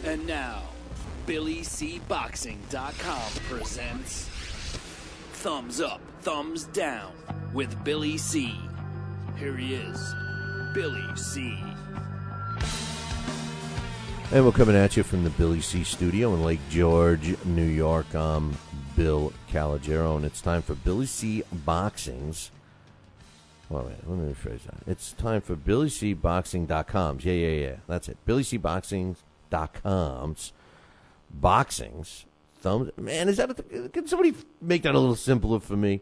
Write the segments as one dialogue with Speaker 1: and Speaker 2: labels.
Speaker 1: And now, BillyCBoxing.com presents Thumbs Up, Thumbs Down with Billy C. Here he is, Billy C.
Speaker 2: And we're coming at you from the Billy C studio in Lake George, New York. I'm Bill Calogero, and it's time for Billy C Boxing's. Well, wait, let me rephrase that. It's time for BillyCBoxing.com's. Yeah. That's it. BillyCBoxing.com's Boxing's thumbs. Man, is that can somebody make that a little simpler for me?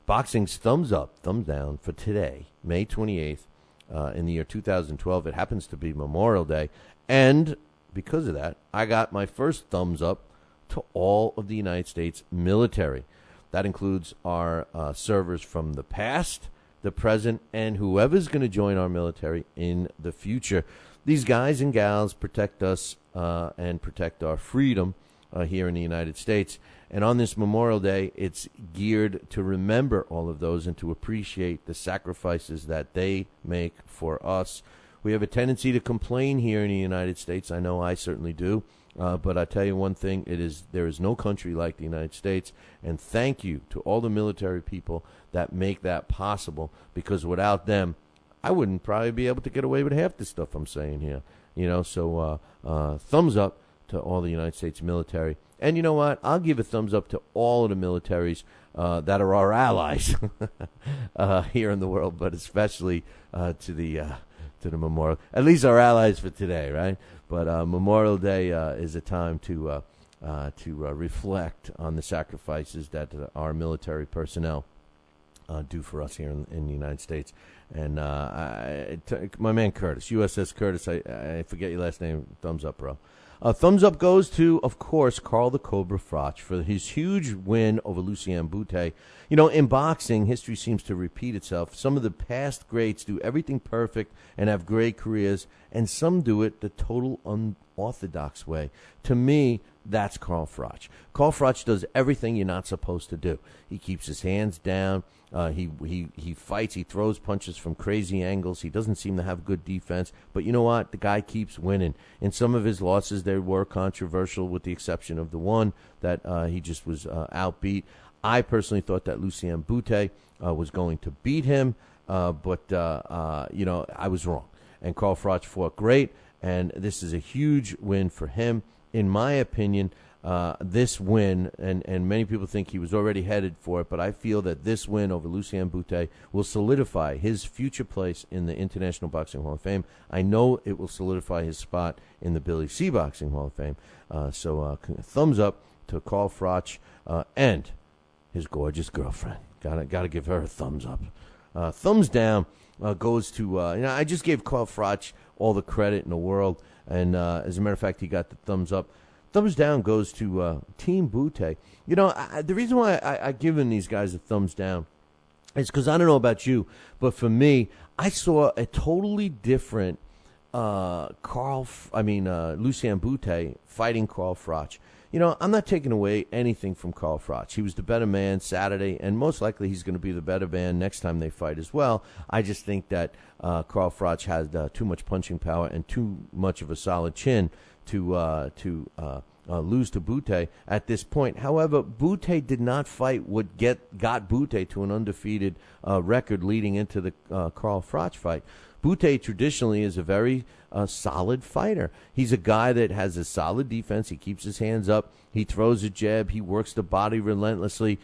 Speaker 2: Boxing's thumbs up, thumbs down for today, May 28th, in the year 2012. It happens to be Memorial Day, and because of that, I got my first thumbs up to all of the United States military. That includes our servers from the past, the present, and whoever's going to join our military in the future. These guys and gals protect us and protect our freedom here in the United States. And on this Memorial Day, it's geared to remember all of those and to appreciate the sacrifices that they make for us. We have a tendency to complain here in the United States. I know I certainly do. But I tell you one thing, there is no country like the United States, and thank you to all the military people that make that possible, because without them, I wouldn't probably be able to get away with half the stuff I'm saying here. So thumbs up to all the United States military. And you know what? I'll give a thumbs up to all of the militaries that are our allies here in the world, but especially to the Memorial. At least our allies for today, right? But Memorial Day is a time to reflect on the sacrifices that our military personnel do for us here in the United States. And my man Curtis, USS Curtis, I forget your last name. Thumbs up, bro. Thumbs up goes to, of course, Carl the Cobra Froch for his huge win over Lucien Bute. In boxing, history seems to repeat itself. Some of the past greats do everything perfect and have great careers, and some do it the total unorthodox way. To me, that's Carl Froch. Carl Froch does everything you're not supposed to do. He keeps his hands down. He fights. He throws punches from crazy angles. He doesn't seem to have good defense. But you know what? The guy keeps winning. In some of his losses, they were controversial, with the exception of the one that he just was outbeat. I personally thought that Lucien Bute was going to beat him, but I was wrong. And Carl Froch fought great, and this is a huge win for him. In my opinion, this win, and many people think he was already headed for it, but I feel that this win over Lucien Bute will solidify his future place in the International Boxing Hall of Fame. I know it will solidify his spot in the Billy C Boxing Hall of Fame. So thumbs up to Carl Froch and his gorgeous girlfriend. Gotta give her a thumbs up. Thumbs down goes to, I just gave Carl Froch all the credit in the world, and as a matter of fact, he got the thumbs up. Thumbs down goes to Team Bute. The reason why I've given these guys a thumbs down is because I don't know about you, but for me, I saw a totally different Lucien Bute fighting Carl Froch. I'm not taking away anything from Carl Froch. He was the better man Saturday, and most likely he's going to be the better man next time they fight as well. I just think that Carl Froch has too much punching power and too much of a solid chin to lose to Bute at this point. However, Bute did not fight what got Bute to an undefeated record leading into the Carl Froch fight. Bute traditionally is a very solid fighter. He's a guy that has a solid defense. He keeps his hands up. He throws a jab. He works the body relentlessly.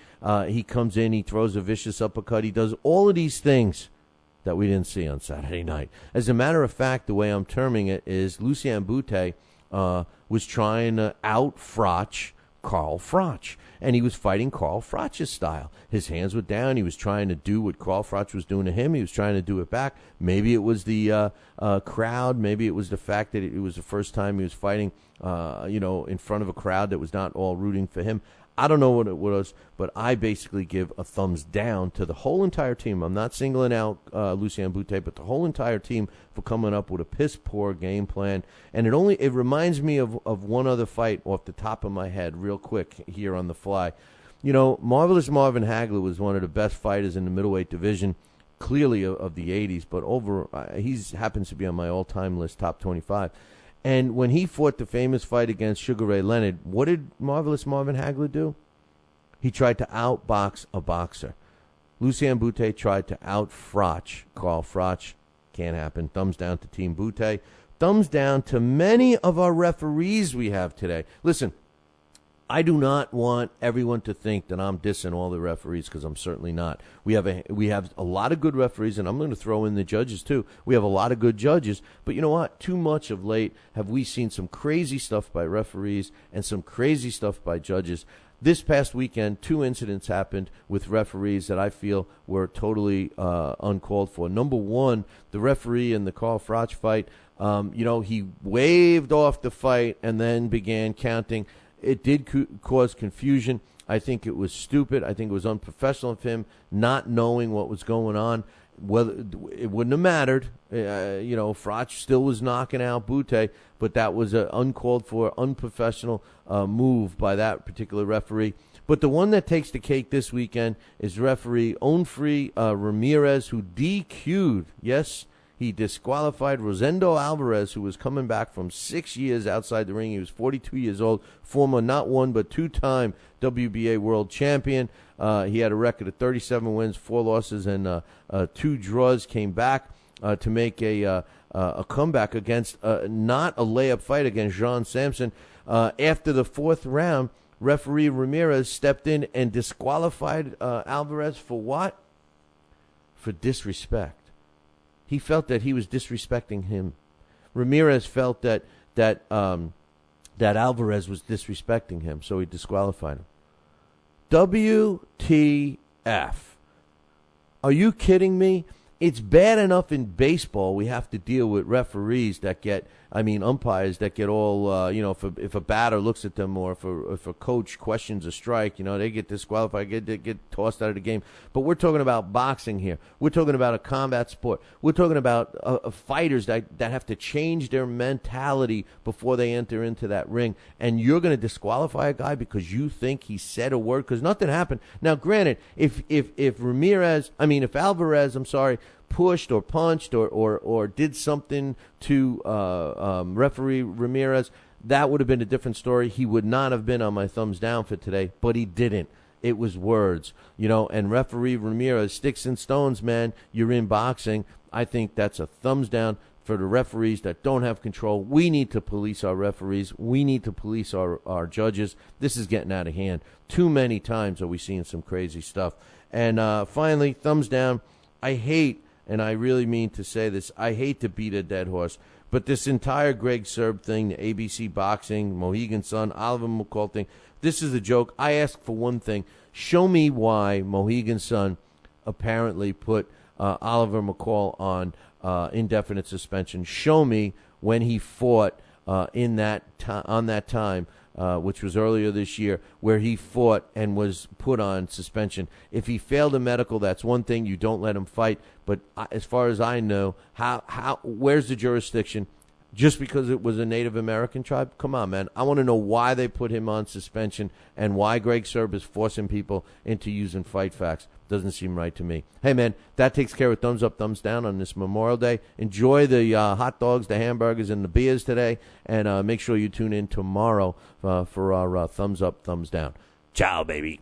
Speaker 2: He comes in. He throws a vicious uppercut. He does all of these things that we didn't see on Saturday night. As a matter of fact, the way I'm terming it is Lucien Bute was trying to out-Froch Carl Froch, and he was fighting Carl Froch's style. His hands were down. He was trying to do what Carl Froch was doing to him. He was trying to do it back. Maybe it was the crowd. Maybe it was the fact that it was the first time he was fighting, in front of a crowd that was not all rooting for him. I don't know what it was, but I basically give a thumbs down to the whole entire team. I'm not singling out Lucien Bute, but the whole entire team for coming up with a piss-poor game plan. And it reminds me of one other fight off the top of my head real quick here on the fly. Marvelous Marvin Hagler was one of the best fighters in the middleweight division, clearly of the 80s, but he happens to be on my all-time list, top 25. And when he fought the famous fight against Sugar Ray Leonard, what did Marvelous Marvin Hagler do? He tried to outbox a boxer. Lucien Bute tried to out-Froch Carl Froch. Can't happen. Thumbs down to Team Bute. Thumbs down to many of our referees we have today. Listen, I do not want everyone to think that I'm dissing all the referees, because I'm certainly not. We have a lot of good referees, and I'm going to throw in the judges too. We have a lot of good judges, but you know what? Too much of late have we seen some crazy stuff by referees and some crazy stuff by judges. This past weekend, 2 incidents happened with referees that I feel were totally uncalled for. Number one, the referee in the Carl Froch fight, he waved off the fight and then began counting. It did cause confusion. I think it was stupid. I think it was unprofessional of him not knowing what was going on. Whether it wouldn't have mattered. Froch still was knocking out Bute, but that was an uncalled for, unprofessional move by that particular referee. But the one that takes the cake this weekend is referee Onfrey Ramirez, who DQ'd, yes, he disqualified Rosendo Alvarez, who was coming back from 6 years outside the ring. He was 42 years old, former not one but 2-time WBA world champion. He had a record of 37 wins, 4 losses, and 2 draws. Came back to make a comeback against not a layup fight against Jean Sampson. After the 4th round, referee Ramirez stepped in and disqualified Alvarez for what? For disrespect. He felt that he was disrespecting him. Ramirez felt that Alvarez was disrespecting him, so he disqualified him. WTF. Are you kidding me? It's bad enough in baseball we have to deal with referees that get, umpires that get all, if a batter looks at them, or if a coach questions a strike, they get disqualified, get tossed out of the game. But we're talking about boxing here. We're talking about a combat sport. We're talking about fighters that have to change their mentality before they enter into that ring. And you're going to disqualify a guy because you think he said a word, because nothing happened. Now, granted, if Alvarez, pushed or punched or did something to referee Ramirez, that would have been a different story. He would not have been on my thumbs down for today, but he didn't. It was words, and referee Ramirez, sticks and stones, man. You're in boxing. I think that's a thumbs down for the referees that don't have control. We need to police our referees. We need to police our judges. This is getting out of hand. Too many times are we seeing some crazy stuff. And finally, thumbs down. I hate, and I really mean to say this, I hate to beat a dead horse, but this entire Greg Sirb thing, the ABC Boxing, Mohegan Sun, Oliver McCall thing, this is a joke. I ask for one thing. Show me why Mohegan Sun apparently put Oliver McCall on indefinite suspension. Show me when he fought on that time, which was earlier this year, where he fought and was put on suspension. If he failed a medical, that's one thing. You don't let him fight. But as far as I know, where's the jurisdiction? Just because it was a Native American tribe? Come on, man. I want to know why they put him on suspension and why Greg Sirb is forcing people into using fight facts. Doesn't seem right to me. Hey, man, that takes care of thumbs up, thumbs down on this Memorial Day. Enjoy the hot dogs, the hamburgers, and the beers today. And make sure you tune in tomorrow for our thumbs up, thumbs down. Ciao, baby.